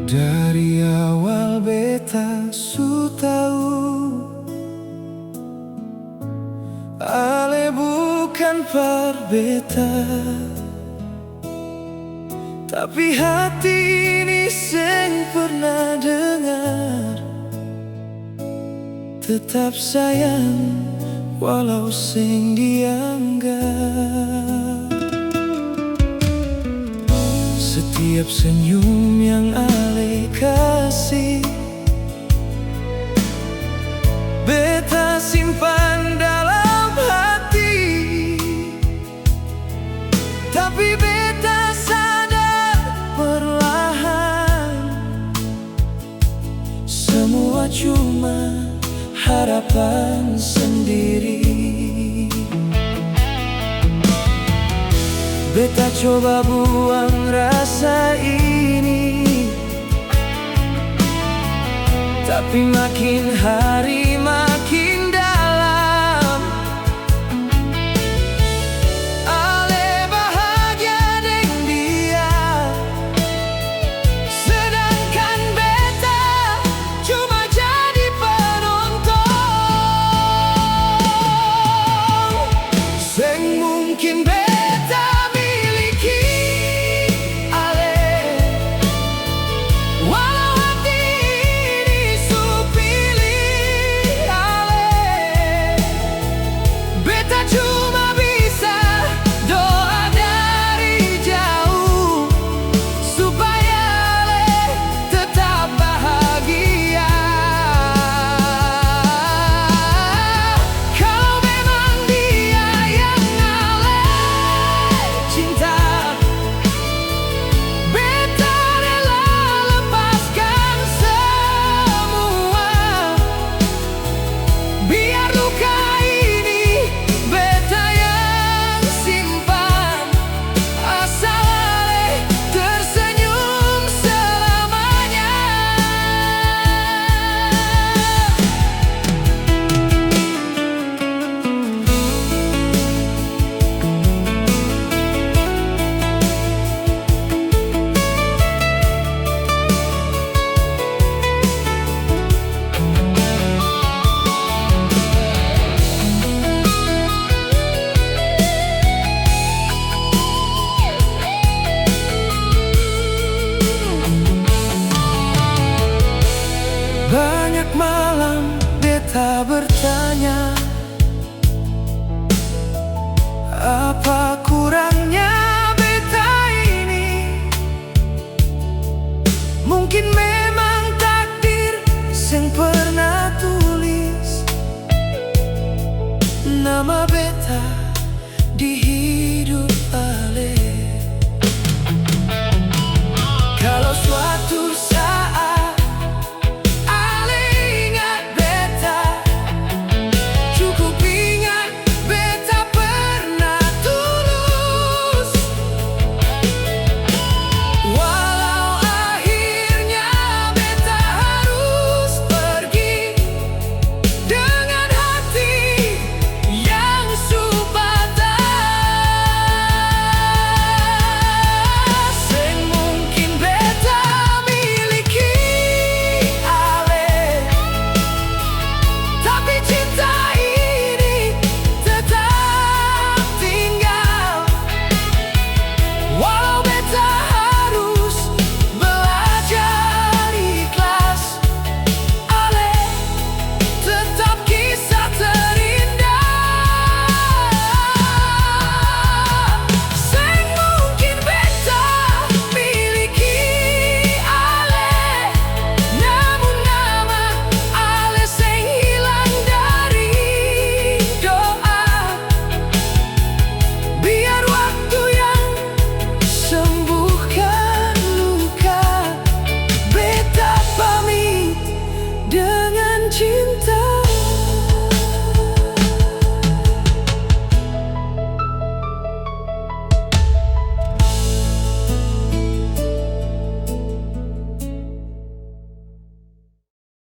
Dari awal beta su tahu ale bukan par beta, tapi hati ini seng pernah dengar. Tetap sayang walau seng dianggap. Setiap senyum yang ale kasih, beta simpan dalam hati. Tapi beta sadar perlahan, semua cuma harapan sendiri. Beta coba buang rasa ini, tapi makin hari makin dalam. Ale bahagia dengan dia, sedangkan beta cuma jadi penonton. Seng mungkin beta